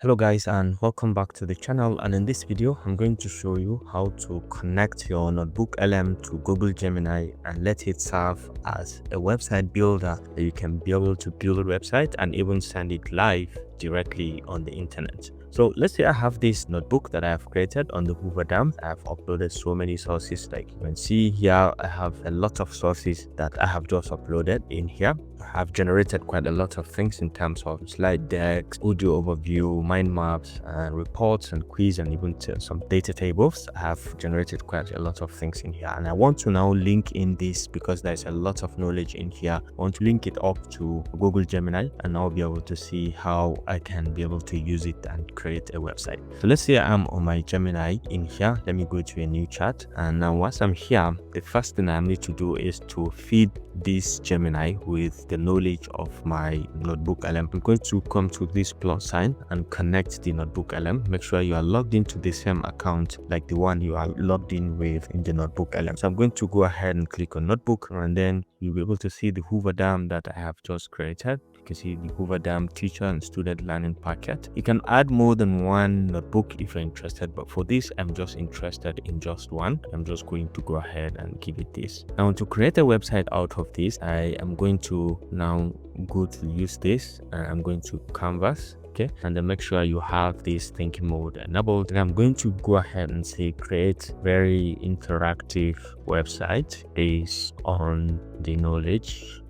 Hello guys, and welcome back to the channel. And in this video I'm going to show you how to connect your NotebookLM to Google Gemini and let it serve as a website builder that you can be able to build a website and even send it live directly on the internet. So let's say I have this notebook that I have created on the Hoover Dam. I have uploaded so many sources. Like you can see here, I have a lot of sources that I have just uploaded in here. I have generated quite a lot of things in terms of slide decks, audio overview, mind maps, and reports and quiz, and even some data tables. I have generated quite a lot of things in here, and I want to now link in this because there's a lot of knowledge in here. I want to link it up to Google Gemini, and I'll be able to see how I can be able to use it and create a website. So let's say I'm on my Gemini in here. Let me go to a new chat, and now once I'm here, the first thing I need to do is to feed this Gemini with the knowledge of my NotebookLM. I'm going to come to this plus sign and connect the NotebookLM. Make sure you are logged into the same account like the one you are logged in with in the NotebookLM. So I'm going to go ahead and click on Notebook, and then you'll be able to see the Hoover Dam that I have just created. You can see the Hoover Dam teacher and student learning packet. You can add more than one notebook if you're interested, but for this I'm just interested in just one. I'm just going to go ahead and give it this. Now to create a website out of this, I am going to now go to use this, and I'm going to Canvas. Okay, and then make sure you have this thinking mode enabled, and I'm going to go ahead and say create very interactive website based on the knowledge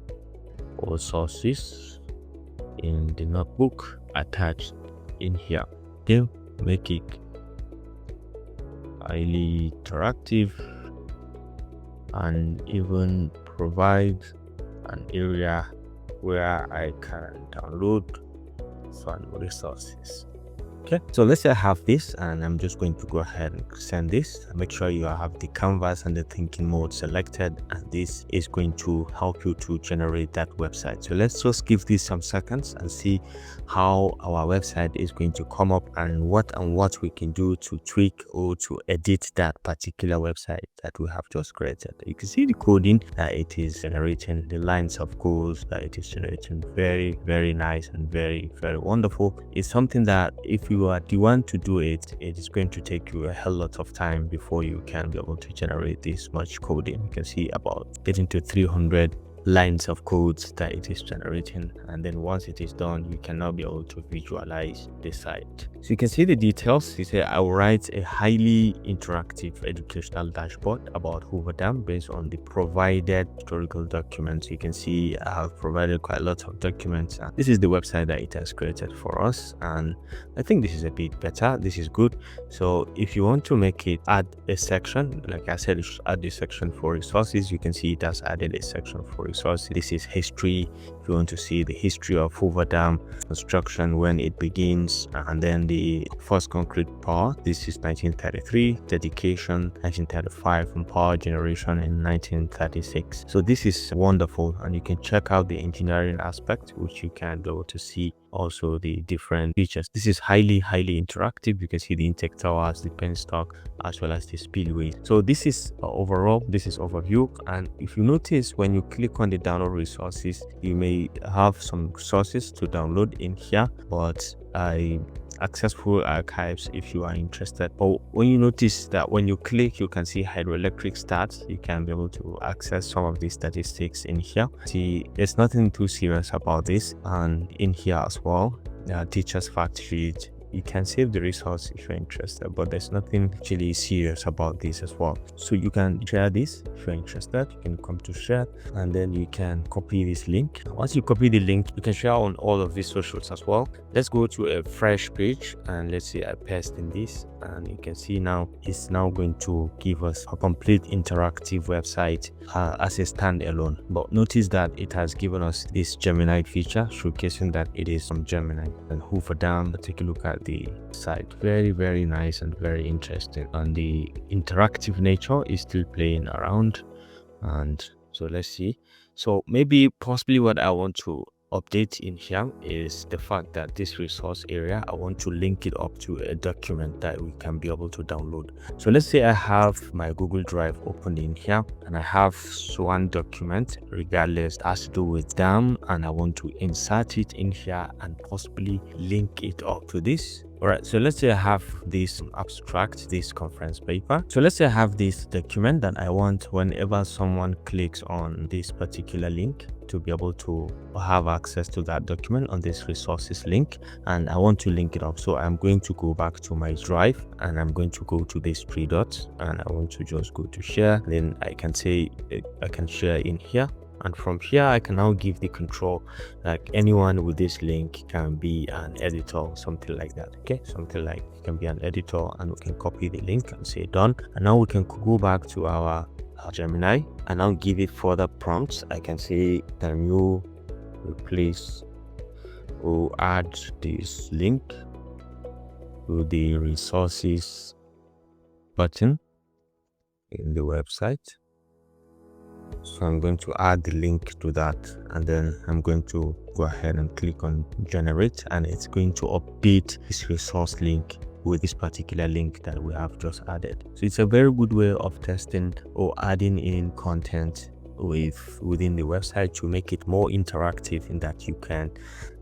or sources in the notebook attached in here. Okay, make it highly interactive and even provide an area where I can download some resources. Okay, so let's say I have this, and I'm just going to go ahead and send this. Make sure you have the canvas and the thinking mode selected, and this is going to help you to generate that website. So let's just give this some seconds and see how our website is going to come up, and what we can do to tweak or to edit that particular website that we have just created. You can see the coding that it is generating, the lines of codes that it is generating. Very nice and very wonderful. It's something that if you are the one to do it, it is going to take you a hell lot of time before you can be able to generate this much coding. You can see about getting to 300 lines of codes that it is generating, and then once it is done, you can now be able to visualize the site. So you can see the details. You say I will write a highly interactive educational dashboard about Hoover Dam based on the provided historical documents. You can see I have provided quite a lot of documents, and this is the website that it has created for us, and I think this is a bit better. This is good. So if you want to make it, add a section, like I said, you should add a section for resources. You can see it has added a section for resources. This is history. If you want to see the history of Hoover Dam construction, when it begins, and then the first concrete power, this is 1933, dedication 1935, and power generation in 1936. So this is wonderful, and you can check out the engineering aspect, which you can be able to see also the different features. This is highly interactive. You can see the intake towers, the penstock, as well as the spillway. So this is overall, this is overview. And if you notice, when you click on the download resources, you may have some sources to download in here, but accessible archives if you are interested. But when you notice that when you click, you can see hydroelectric stats, you can be able to access some of the statistics in here. See, there's nothing too serious about this, and in here as well, teachers fact sheet. You can save the resource if you're interested, but there's nothing actually serious about this as well. So you can share this if you're interested. You can come to share, and then you can copy this link. Once you copy the link, you can share on all of these socials as well. Let's go to a fresh page, and let's say I paste in this, and you can see now it's now going to give us a complete interactive website as a standalone. But notice that it has given us this Gemini feature showcasing that it is from Gemini. And Hoover Dam, take a look at the site. Very nice and very interesting, and the interactive nature is still playing around. And so let's see. So maybe possibly what I want to update in here is the fact that this resource area, I want to link it up to a document that we can be able to download. So let's say I have my Google Drive open in here and I have one document, regardless, has to do with them, and I want to insert it in here and possibly link it up to this. All right, so let's say I have this abstract, this conference paper. So let's say I have this document that I want, whenever someone clicks on this particular link, to be able to have access to that document on this resources link, and I want to link it up. So I'm going to go back to my drive and I'm going to go to these three dots and I want to just go to share. Then I can say I can share in here. And from here, I can now give the control, like anyone with this link can be an editor, something like that. Okay, something like you can be an editor, and we can copy the link and say done. And now we can go back to our Gemini and now give it further prompts. I can say, can you replace or add this link to the resources button in the website. So I'm going to add the link to that, and then I'm going to go ahead and click on generate, and it's going to update this resource link with this particular link that we have just added. So it's a very good way of testing or adding in content within the website to make it more interactive, in that you can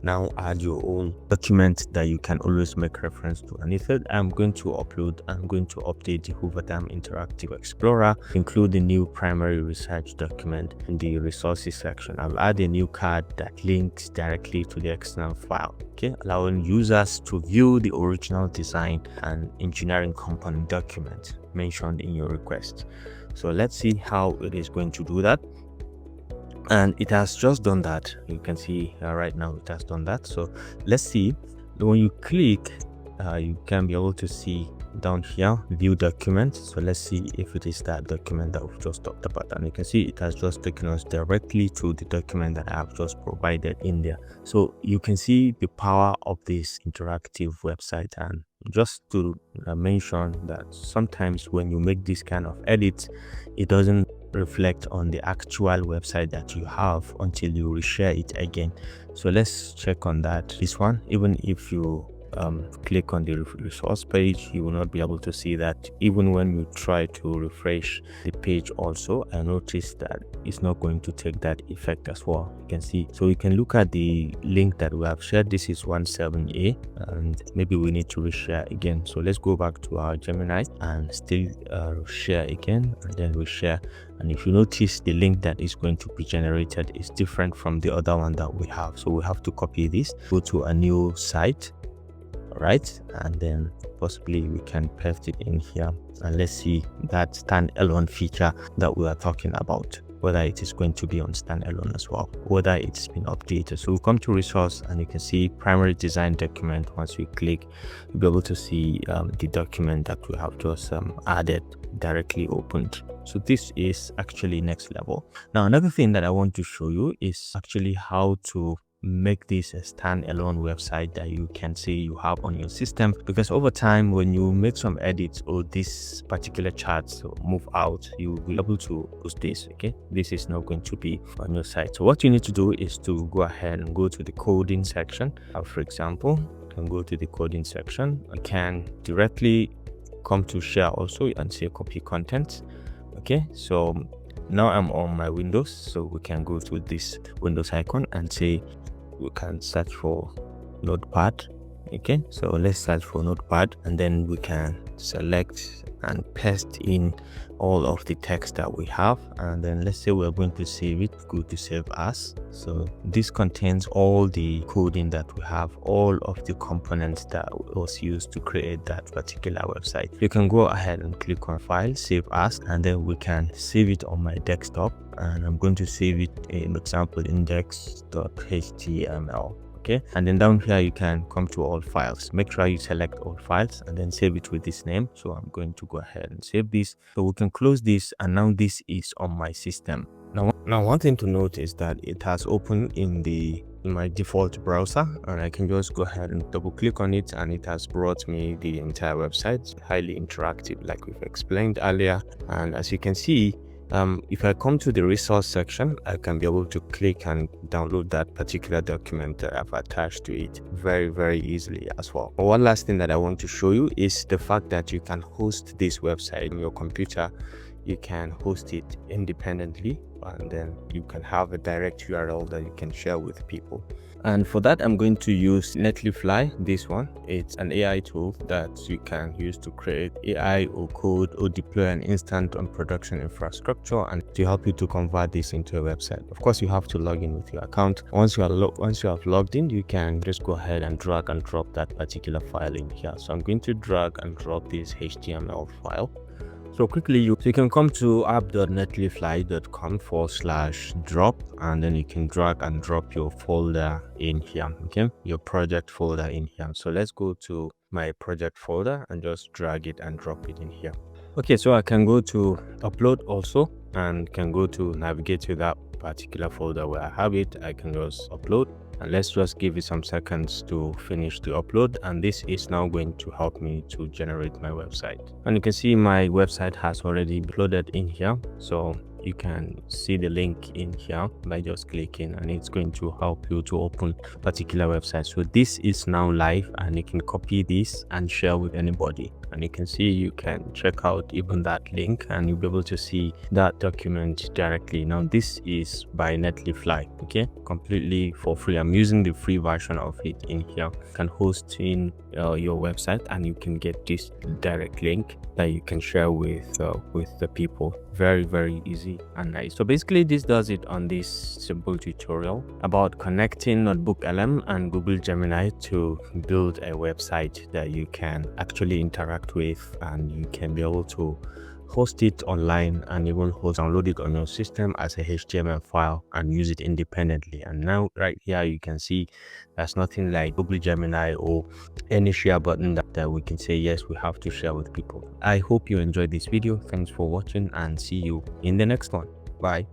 now add your own document that you can always make reference to. And if I'm going to update the Hoover Dam Interactive Explorer, include the new primary research document in the resources section. I'll add a new card that links directly to the external file, okay, allowing users to view the original design and engineering component document mentioned in your request. So let's see how it is going to do that. And it has just done that. You can see right now it has done that. So let's see. When you click, you can be able to see down here view document. So let's see if it is that document that we've just talked about, and you can see it has just taken us directly to the document that I have just provided in there. So you can see the power of this interactive website. And just to mention that sometimes when you make this kind of edits, it doesn't reflect on the actual website that you have until you reshare it again. So let's check on that. This one, even if you click on the resource page, you will not be able to see that. Even when you try to refresh the page also, I noticed that it's not going to take that effect as well. You can see, so you can look at the link that we have shared. This is 17A, and maybe we need to reshare again. So let's go back to our Gemini and still share again, and then we share. And if you notice, the link that is going to be generated is different from the other one that we have. So we have to copy this, go to a new site, right, and then possibly we can paste it in here, and let's see that standalone feature that we are talking about, whether it is going to be on standalone as well, whether it's been updated. So we'll come to resource, and you can see primary design document. Once we click, you'll be able to see the document that we have just added directly opened. So this is actually next level. Now another thing that I want to show you is actually how to make this a standalone website that you can say you have on your system, because over time when you make some edits or this particular chart move out, you will be able to use this. Okay, this is not going to be on your site. So what you need to do is to go ahead and go to the coding section. For example, you can go to the coding section. You can directly come to share also and say copy content. Okay, so now I'm on my Windows, so we can go to this Windows icon and say we can search for Notepad. Okay, so let's search for Notepad, and then we can select and paste in all of the text that we have, and then let's say we're going to save it. Go to save as. So this contains all the coding that we have, all of the components that was used to create that particular website. You can go ahead and click on file, save as, and then we can save it on my desktop, and I'm going to save it in example index.html. Okay, and then down here you can come to all files. Make sure you select all files and then save it with this name. So I'm going to go ahead and save this. So we can close this, and now this is on my system. Now one thing to note is that it has opened in my default browser, and I can just go ahead and double click on it, and it has brought me the entire website. Highly interactive, like we've explained earlier. And as you can see, If I come to the resource section, I can be able to click and download that particular document that I've attached to it very easily as well. One last thing that I want to show you is the fact that you can host this website on your computer. You can host it independently, and then you can have a direct URL that you can share with people. And for that, I'm going to use Netlify. This one, it's an AI tool that you can use to create AI or code or deploy an instant on production infrastructure, and to help you to convert this into a website. Of course, you have to log in with your account. Once you have logged in, you can just go ahead and drag and drop that particular file in here. So I'm going to drag and drop this HTML file. So quickly, you can come to app.netlify.com/drop, and then you can drag and drop your folder in here, okay, your project folder in here. So let's go to my project folder and just drag it and drop it in here. Okay, so I can go to upload also, and can go to navigate to that particular folder where I have it. I can just upload, and let's just give it some seconds to finish the upload, and this is now going to help me to generate my website. And you can see my website has already uploaded in here, so you can see the link in here by just clicking, and it's going to help you to open particular website. So this is now live, and you can copy this and share with anybody. And you can see, you can check out even that link, and you'll be able to see that document directly. Now this is by Netlify, okay, completely for free. I'm using the free version of it in here. You can host in your website, and you can get this direct link that you can share with the people. Very easy and nice. So basically, this does it on this simple tutorial about connecting NotebookLM and Google Gemini to build a website that you can actually interact with, and you can be able to host it online and even download it on your system as a HTML file and use it independently. And now right here, you can see there's nothing like Google Gemini or any share button that we can say yes, we have to share with people. I hope you enjoyed this video. Thanks for watching, and see you in the next one. Bye.